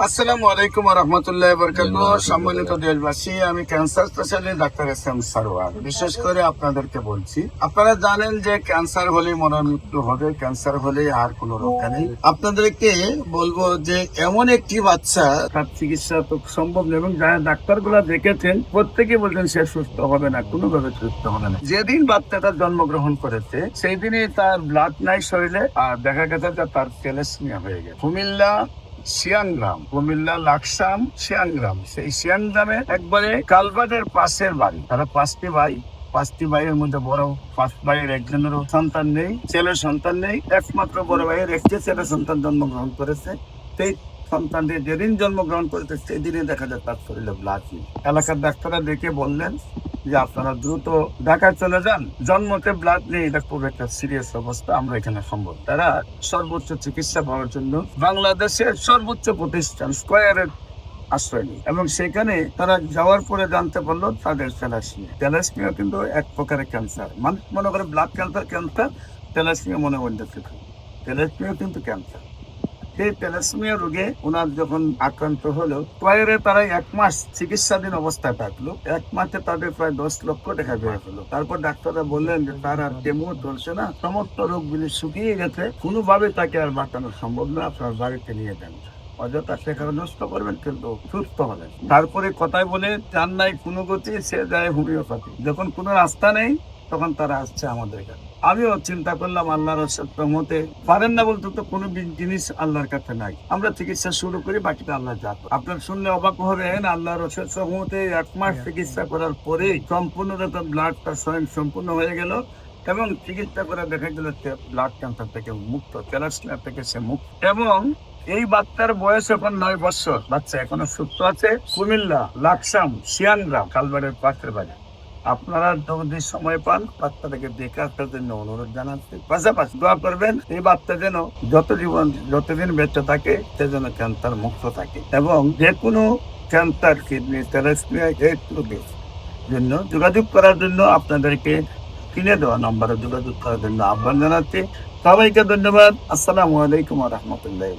আসসালামু আলাইকুম রহমতুল্লাহ বরকাত। সম্মানিত দেশবাসী, আমি cancer specialist doctor SM. Sarwar. বিশেষ করে আপনাদেরকে বলছি, আপনারা জানেন যে ক্যান্সার হলে মরণমৃত্যু হবে, ক্যান্সার হলে আর কোনো রক্ষা নেই। আপনাদেরকে বলবো যে এমন একটি বাচ্চা, তার চিকিৎসা তো সম্ভব নেই এবং যারা ডাক্তারগুলা দেখেছেন প্রত্যেকে বলছেন সে সুস্থ হবে না, কোনোভাবে সুস্থ হবে না। যেদিন বাচ্চাটা জন্মগ্রহণ করেছে সেই দিনই তার ব্লাড নাই শরীরে, আর দেখা গেছে যে তার থ্যালাসেমিয়া হয়ে গেছে। কুমিল্লা লাকসাম শিয়াংগ্রাম, সেই শিয়াংগ্রামে একবারে কালবাটের পাশের বাড়ি। তারা পাঁচটি ভাইয়ের মধ্যে বড় পাঁচ ভাইয়ের একজনেরও সন্তান নেই, ছেলের সন্তান নেই। একমাত্র বড় ভাইয়ের একটি ছেলে সন্তান জন্মগ্রহণ করেছে। সেই সন্তানটি যেদিন জন্মগ্রহণ করেছে সেই দিনে দেখা যায় তার শরীরে ব্লাড নেই। এলাকার ডাক্তাররা দেখে বললেন যে আপনারা দ্রুত ঢাকায় চলে যান, জন্মতে ব্লাড নেই, এটা খুব একটা সিরিয়াস অবস্থা, আমরা এখানে সম্ভব। তারা সর্বোচ্চ চিকিৎসা পাওয়ার জন্য বাংলাদেশের সর্বোচ্চ প্রতিষ্ঠান স্কয়ারের আশ্রয় নেই এবং সেখানে তারা যাওয়ার পরে জানতে পারলো তাদের থ্যালাসেমিয়া কিন্তু এক প্রকারের ক্যান্সার। মানুষ মনে করে ব্লাড ক্যান্সার, থ্যালাসেমিয়া মনে মধ্যে থ্যালাসেমিয়া কিন্তু ক্যান্সার। সেই থ্যালাসেমিয়া রোগে ওনার যখন আক্রান্ত হলো, পরে তারা 1 মাস চিকিৎসাধীন অবস্থায় থাকলো। 1 মাসে তাদের প্রায় 10 লক্ষ টাকা ব্যয় হলো। তারপর ডাক্তাররা বললেন যে তার আর কেমো চলছে না, সমস্ত রোগগুলি শুকিয়ে গেছে, কোনোভাবে তাকে আর বাঁচানো সম্ভব না, আপনার বাড়িতে নিয়ে যান, অযথা সেখানে নষ্ট করবেন কিন্তু সুস্থ হলেন। তারপরে কথায় বলে যার নাই কোনো গতি সে যায় হোমিওপ্যাথি। যখন কোনো রাস্তা নেই তখন তারা আসছে আমাদের কাছে। আমিও চিন্তা করলাম আল্লাহর রহমতে পারেন না বলতে তো কোনো জিনিস আল্লাহর কাছে নাই, আমরা চিকিৎসা শুরু করি, বাকিটা আল্লাহ যা করে। আপনার শুনলে অবাক হবেন, আল্লাহর রহমতে 1 মাস চিকিৎসা করার পরে সম্পূর্ণ রকম ব্লাডটা স্বয়ং সম্পূর্ণ হয়ে গেল এবং চিকিৎসা করে দেখা গেল ব্লাড ক্যান্সার থেকে মুক্ত, থ্যালাসেমিয়া থেকে সে মুক্ত। এবং এই বাচ্চার বয়স এখন 9 বছর, বাচ্চা এখনো সুস্থ আছে। কুমিল্লা লাকসাম শিয়াংগ্রাম কালবাড়ের পাশের বাড়ি। আপনারা যদি সময় পান বাচ্চাটাকে দেখে আসার জন্য অনুরোধ জানাচ্ছি। পাশাপাশি দোয়া করবেন এই বাচ্চা যেন যতদিন বেঁচে থাকে সে যেন ক্যান্সার মুক্ত থাকে এবং যে কোনো ক্যান্সার, কিডনি, থ্যালাসেমিয়া এই রোগের জন্য যোগাযোগ করার জন্য আপনাদেরকে কিনে দেওয়া নম্বরে যোগাযোগ করার জন্য আহ্বান জানাচ্ছি। সবাইকে ধন্যবাদ। আসসালামু আলাইকুম ওয়া রাহমাতুল্লাহি।